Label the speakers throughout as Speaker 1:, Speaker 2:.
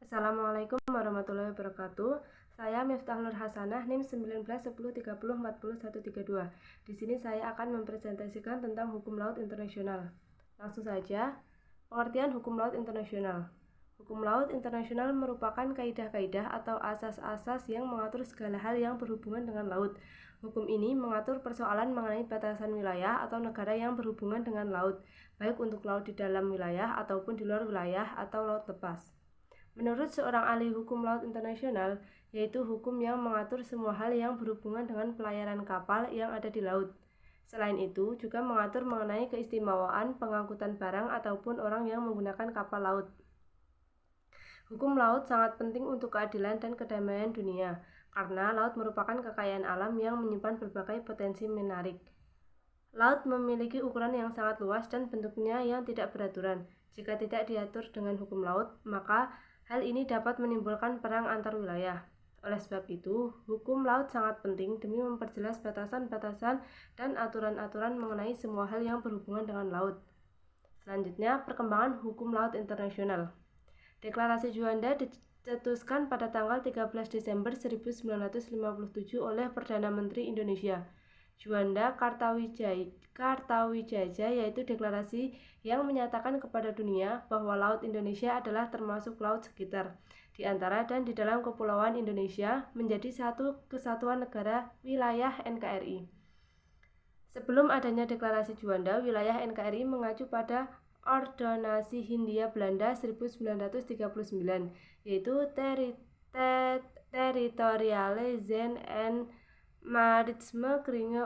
Speaker 1: Assalamualaikum warahmatullahi wabarakatuh. Saya Miftah Nur Hasanah, NIM 191030404132. Di sini saya akan mempresentasikan tentang hukum laut internasional. Langsung saja, pengertian hukum laut internasional. Hukum laut internasional merupakan kaidah-kaidah atau asas-asas yang mengatur segala hal yang berhubungan dengan laut. Hukum ini mengatur persoalan mengenai batasan wilayah atau negara yang berhubungan dengan laut, baik untuk laut di dalam wilayah ataupun di luar wilayah atau laut lepas. Menurut seorang ahli hukum laut internasional, yaitu hukum yang mengatur semua hal yang berhubungan dengan pelayaran kapal yang ada di laut. Selain itu, juga mengatur mengenai keistimewaan pengangkutan barang ataupun orang yang menggunakan kapal laut. Hukum laut sangat penting untuk keadilan dan kedamaian dunia, karena laut merupakan kekayaan alam yang menyimpan berbagai potensi menarik. Laut memiliki ukuran yang sangat luas dan bentuknya yang tidak beraturan. Jika tidak diatur dengan hukum laut, maka hal ini dapat menimbulkan perang antar wilayah. Oleh sebab itu, hukum laut sangat penting demi memperjelas batasan-batasan dan aturan-aturan mengenai semua hal yang berhubungan dengan laut. Selanjutnya, perkembangan hukum laut internasional. Deklarasi Juanda dicetuskan pada tanggal 13 Desember 1957 oleh Perdana Menteri Indonesia, Juanda Kartawijaya, yaitu deklarasi yang menyatakan kepada dunia bahwa Laut Indonesia adalah termasuk laut sekitar, di antara dan di dalam Kepulauan Indonesia menjadi satu kesatuan negara wilayah NKRI. Sebelum adanya deklarasi Juanda, wilayah NKRI mengacu pada Ordonansi Hindia Belanda 1939, yaitu Territoriale Zin en Maritime Kringe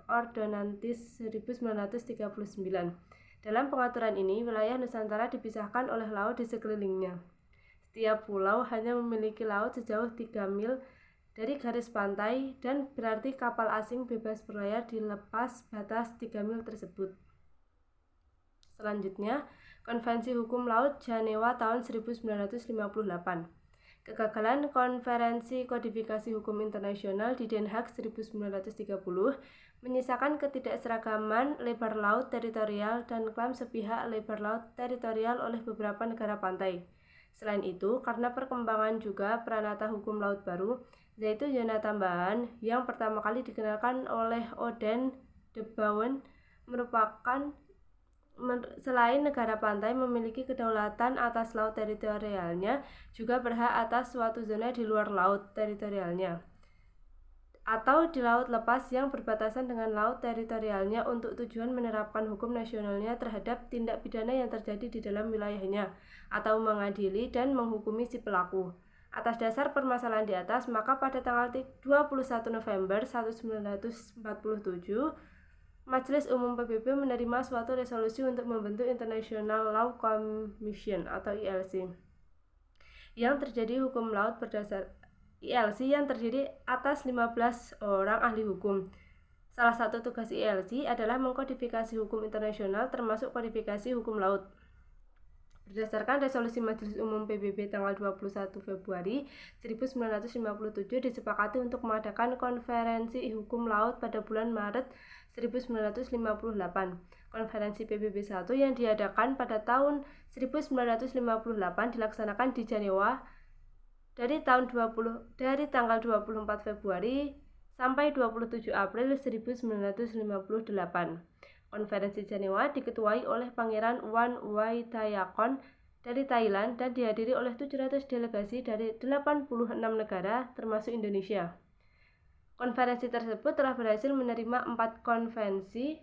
Speaker 1: Ordonantis 1939. Dalam pengaturan ini, wilayah Nusantara dipisahkan oleh laut di sekelilingnya. Setiap pulau hanya memiliki laut sejauh 3 mil dari garis pantai dan berarti kapal asing bebas berlayar di lepas batas 3 mil tersebut. Selanjutnya, Konvensi Hukum Laut Jenewa tahun 1958. Kegagalan Konferensi Kodifikasi Hukum Internasional di Den Haag 1930 menyisakan ketidakseragaman lebar laut teritorial dan klaim sepihak lebar laut teritorial oleh beberapa negara pantai. Selain itu, karena perkembangan juga peranata hukum laut baru, yaitu zona tambahan yang pertama kali dikenalkan oleh Oden de Bauwen, merupakan selain negara pantai memiliki kedaulatan atas laut teritorialnya, juga berhak atas suatu zona di luar laut teritorialnya atau di laut lepas yang berbatasan dengan laut teritorialnya untuk tujuan menerapkan hukum nasionalnya terhadap tindak pidana yang terjadi di dalam wilayahnya, atau mengadili dan menghukumi si pelaku. Atas dasar permasalahan di atas, maka pada tanggal 21 November 1947, Majelis Umum PBB menerima suatu resolusi untuk membentuk International Law Commission atau ILC yang terjadi hukum laut berdasar ILC yang terdiri atas 15 orang ahli hukum. Salah satu tugas ILC adalah mengkodifikasi hukum internasional termasuk kodifikasi hukum laut. Berdasarkan resolusi Majelis Umum PBB tanggal 21 Februari 1957 disepakati untuk mengadakan konferensi hukum laut pada bulan Maret 1958. Konferensi PBB 1 yang diadakan pada tahun 1958 dilaksanakan di Jenewa dari tanggal 24 Februari sampai 27 April 1958. Konferensi Jenewa diketuai oleh Pangeran Wan Waitayakon dari Thailand dan dihadiri oleh 700 delegasi dari 86 negara termasuk Indonesia. Konferensi tersebut telah berhasil menerima 4 konvensi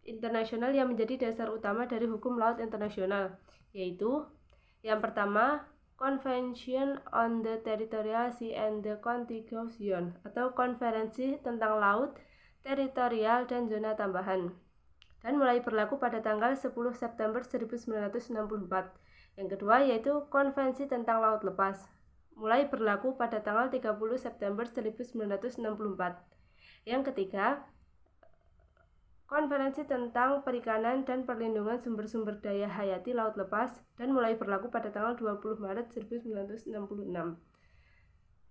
Speaker 1: internasional yang menjadi dasar utama dari hukum laut internasional, yaitu yang pertama, Convention on the Territorial Sea and the Contiguous Zone atau Konferensi tentang Laut, Teritorial, dan Zona Tambahan, dan mulai berlaku pada tanggal 10 September 1964. Yang kedua yaitu Konvensi tentang Laut Lepas, mulai berlaku pada tanggal 30 September 1964. Yang ketiga, Konferensi tentang Perikanan dan Perlindungan Sumber-sumber Daya Hayati Laut Lepas, dan mulai berlaku pada tanggal 20 Maret 1966.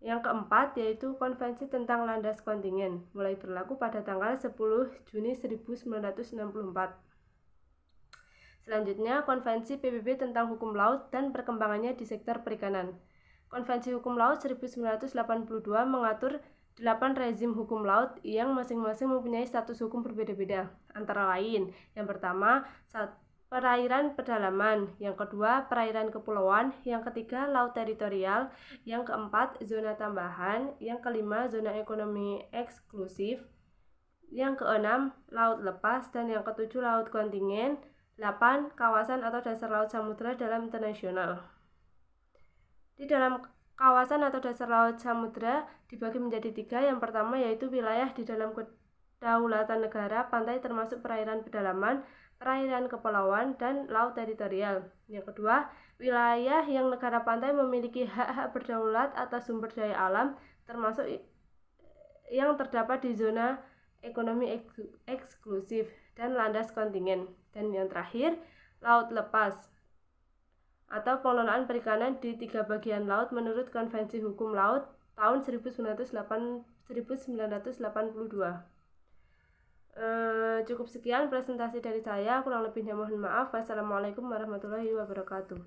Speaker 1: Yang keempat yaitu Konvensi tentang Landas Kontingen, mulai berlaku pada tanggal 10 Juni 1964. Selanjutnya, Konvensi PBB tentang hukum laut dan perkembangannya di sektor perikanan. Konvensi Hukum Laut 1982 mengatur 8 rezim hukum laut yang masing-masing mempunyai status hukum berbeda-beda. Antara lain, yang pertama, perairan pedalaman, yang kedua, perairan kepulauan, yang ketiga, laut teritorial, yang keempat, zona tambahan, yang kelima, zona ekonomi eksklusif, yang keenam, laut lepas, dan yang ketujuh, laut kontingen. 8. Kawasan atau dasar laut samudra dalam internasional. Di dalam kawasan atau dasar laut samudra dibagi menjadi 3. Yang pertama yaitu wilayah di dalam kedaulatan negara, pantai termasuk perairan pedalaman, perairan kepulauan, dan laut teritorial. Yang kedua, wilayah yang negara pantai memiliki hak-hak berdaulat atas sumber daya alam, termasuk yang terdapat di zona ekonomi eksklusif dan landas kontingen. Dan yang terakhir, laut lepas atau pengelolaan perikanan di 3 bagian laut menurut Konvensi Hukum Laut tahun 1982. Cukup sekian presentasi dari saya, kurang lebihnya mohon maaf. Wassalamualaikum warahmatullahi wabarakatuh.